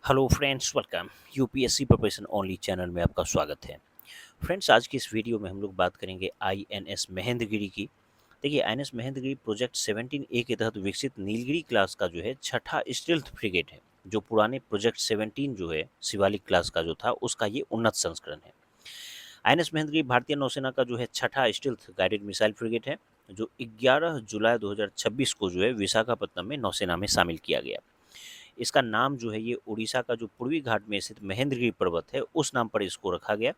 Hello friends, welcome. UPSC preparation only channel में आपका स्वागत है। फ्रेंड्स, आज की इस वीडियो में हम लोग बात करेंगे आईएनएस महेंद्रगिरी की। देखिए, आईएनएस महेंद्रगिरी प्रोजेक्ट 17A के तहत विकसित नीलगिरी क्लास का जो है छठा स्टील्थ फ्रिगेट है, जो पुराने प्रोजेक्ट 17 जो है शिवालिक क्लास का जो था उसका ये उन्नत संस्करण है। आईएनएस महेंद्रगिरी भारतीय नौसेना का जो है छठा स्टील्थ गाइडेड मिसाइल फ्रिगेट है, जो 11 जुलाई 2026 को जो है विशाखापट्टनम में नौसेना में शामिल किया गया। इसका नाम जो है ये उड़ीसा का जो पूर्वी घाट में स्थित महेंद्रगिरी पर्वत है उस नाम पर इसको रखा गया,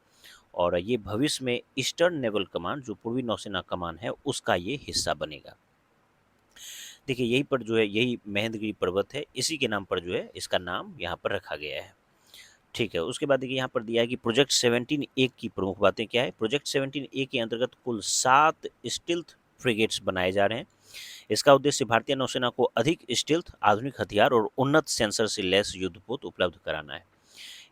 और ये भविष्य में ईस्टर्न नेवल कमांड जो पूर्वी नौसेना कमान है उसका ये हिस्सा बनेगा। देखिए, यही पर जो है यही महेंद्रगिरी पर्वत है, इसी के नाम पर जो है इसका नाम यहाँ पर रखा गया है। ठीक है, उसके बाद देखिए यहाँ पर दिया है कि प्रोजेक्ट 17A की प्रमुख बातें क्या है। प्रोजेक्ट 17A के अंतर्गत कुल 7 स्टील्थ फ्रिगेट्स बनाए जा रहे हैं। इसका उद्देश्य भारतीय नौसेना को अधिक स्टील्थ, आधुनिक हथियार और उन्नत सेंसर से लैस युद्धपोत उपलब्ध कराना है।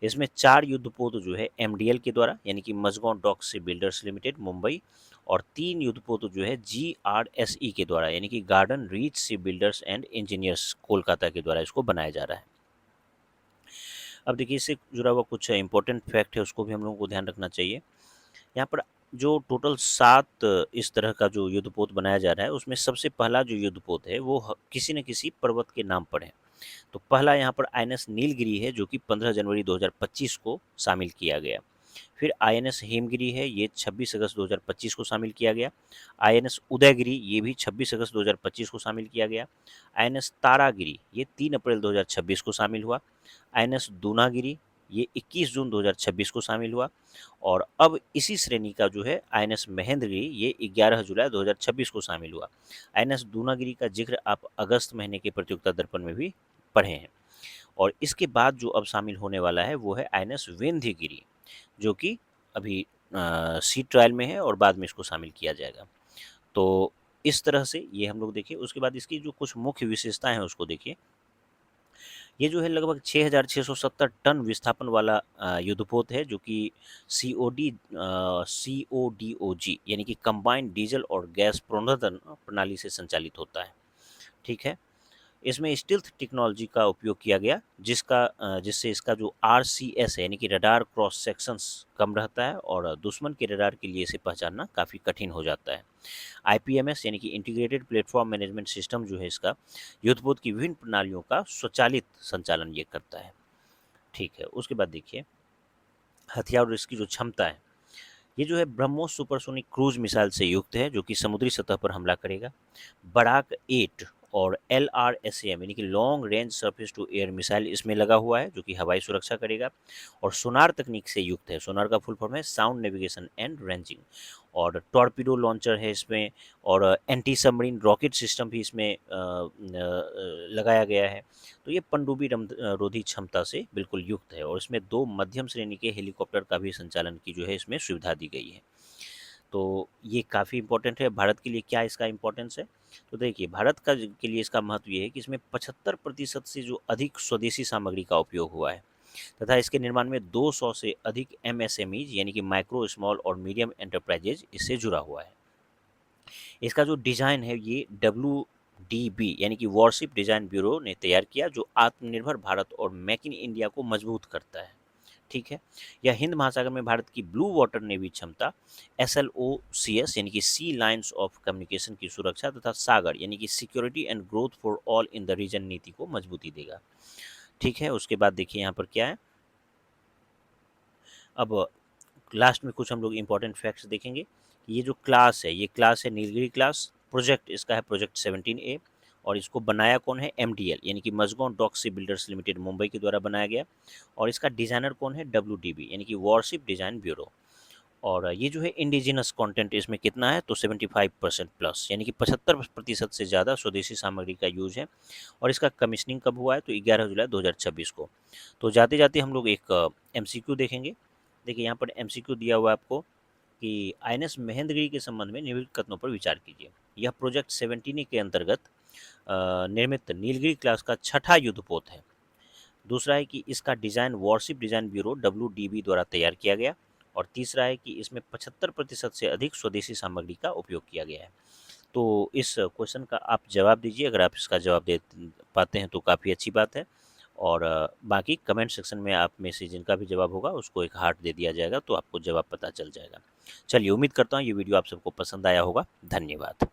इसमें 4 युद्धपोत जो है एमडीएल के द्वारा यानी कि मझगांव डॉक सी बिल्डर्स लिमिटेड मुंबई, और 3 युद्धपोत जो है जीआरएसई के द्वारा यानी कि Garden Reach Shipbuilders and Engineers Kolkata के द्वारा इसको बनाया जा रहा है। अब देखिए, इससे जुड़ा हुआ कुछ इंपॉर्टेंट फैक्ट है, उसको भी हम लोगों को ध्यान रखना चाहिए। यहाँ पर जो टोटल 7 इस तरह का जो युद्धपोत बनाया जा रहा है उसमें सबसे पहला जो युद्धपोत है वो किसी न किसी पर्वत के नाम पर है। तो पहला यहाँ पर आईएनएस नीलगिरी है, जो कि 15 जनवरी 2025 को शामिल किया गया। फिर आईएनएस हेमगिरी है, ये 26 अगस्त 2025 को शामिल किया गया। आईएनएस उदयगिरी, ये भी 26 अगस्त 2025 को शामिल किया गया। आईएनएस तारागिरी, ये 3 अप्रैल 2026 को शामिल हुआ। आईएनएस दूनागिरी, ये 21 जून 2026 को शामिल हुआ। और अब इसी श्रेणी का जो है आईएनएस महेंद्रगिरी, ये 11 जुलाई 2026 को शामिल हुआ। आईएनएस दूनागिरी का जिक्र आप अगस्त महीने के प्रतियोगिता दर्पण में भी पढ़े हैं। और इसके बाद जो अब शामिल होने वाला है वो है आईएनएस विंध्यगिरी, जो कि अभी सी ट्रायल में है और बाद में इसको शामिल किया जाएगा। तो इस तरह से ये हम लोग देखिए। उसके बाद इसकी जो कुछ मुख्य विशेषताएं हैं उसको देखिए। ये जो है लगभग 6,670 टन विस्थापन वाला युद्धपोत है, जो कि CODOG यानी कि कंबाइंड डीजल और गैस प्रोन्नतन प्रणाली से संचालित होता है। ठीक है, इसमें स्टील्थ टेक्नोलॉजी का उपयोग किया गया, जिससे इसका जो RCS है यानी कि रडार क्रॉस सेक्शंस कम रहता है, और दुश्मन के रडार के लिए इसे पहचानना काफ़ी कठिन हो जाता है। IPMS यानी कि इंटीग्रेटेड प्लेटफॉर्म मैनेजमेंट सिस्टम जो है इसका युद्धपोत की विभिन्न प्रणालियों का स्वचालित संचालन ये करता है। ठीक है, उसके बाद देखिए हथियार और इसकी जो क्षमता है। ये जो है ब्रह्मोस सुपरसोनिक क्रूज मिसाइल से युक्त है, जो कि समुद्री सतह पर हमला करेगा। बराक 8 और LRSAM यानी कि long range surface to air missile इसमें लगा हुआ है, जो कि हवाई सुरक्षा करेगा। और सोनार तकनीक से युक्त है। सोनार का फुल फॉर्म है साउंड नेविगेशन एंड रेंजिंग। और टॉर्पीडो लॉन्चर है इसमें, और एंटी सबमरीन रॉकेट सिस्टम भी इसमें लगाया गया है। तो ये पनडुब्बी रोधी क्षमता से बिल्कुल युक्त है, और इसमें 2 मध्यम श्रेणी के हेलीकॉप्टर का भी संचालन की जो है इसमें सुविधा दी गई है। तो ये काफ़ी इंपॉर्टेंट है भारत के लिए। क्या इसका इंपॉर्टेंस है? तो देखिए, भारत का के लिए इसका महत्व ये है कि इसमें 75% से जो अधिक स्वदेशी सामग्री का उपयोग हुआ है, तथा इसके निर्माण में 200 से अधिक MSMEज यानी कि माइक्रो स्मॉल और मीडियम एंटरप्राइजेज इससे जुड़ा हुआ है। इसका जो डिज़ाइन है ये WDB यानी कि वॉरशिप डिज़ाइन ब्यूरो ने तैयार किया, जो आत्मनिर्भर भारत और मेक इन इंडिया को मजबूत करता है। ठीक है, यह हिंद महासागर में भारत की ब्लू वाटर नेवी क्षमता SLOCS यानी कि सी लाइन्स ऑफ कम्युनिकेशन की सुरक्षा तथा सागर यानी कि security and growth for all in the region नीति को मजबूती देगा। ठीक है, उसके बाद देखिए यहाँ पर क्या है। अब लास्ट में कुछ हम लोग इंपॉर्टेंट फैक्ट्स देखेंगे। ये जो क्लास है, ये क्लास है नीलगिरी क्लास। प्रोजेक्ट इसका है प्रोजेक्ट 17A, और इसको बनाया कौन है? MDL यानी कि मझगांव डॉक सी बिल्डर्स लिमिटेड मुंबई के द्वारा बनाया गया। और इसका डिज़ाइनर कौन है? WDB यानी कि वॉरशिप डिज़ाइन ब्यूरो। और ये जो है इंडिजिनस कंटेंट इसमें कितना है? तो 75% प्लस यानी कि 75% से ज़्यादा स्वदेशी सामग्री का यूज है। और इसका कमीशनिंग कब हुआ है? तो 11 जुलाई 2026 को। तो जाते जाते हम लोग एक MCQ देखेंगे। देखिए, यहाँ पर MCQ दिया हुआ है आपको कि आईएनएस महेंद्रगिरी के संबंध में निम्नलिखित कथनों पर विचार कीजिए। यह प्रोजेक्ट 17 के अंतर्गत निर्मित नीलगिरी क्लास का छठा युद्धपोत है। दूसरा है कि इसका design worship design bureau WDB द्वारा तैयार किया गया। और तीसरा है कि इसमें 75% से अधिक स्वदेशी सामग्री का उपयोग किया गया है। तो इस क्वेश्चन का आप जवाब दीजिए। अगर आप इसका जवाब दे पाते हैं तो काफ़ी अच्छी बात है। और बाकी कमेंट सेक्शन में आप में से जिनका भी जवाब होगा उसको एक हार्ट दे दिया जाएगा, तो आपको जवाब पता चल जाएगा। चलिए, उम्मीद करता हूँ ये वीडियो आप सबको पसंद आया होगा। धन्यवाद।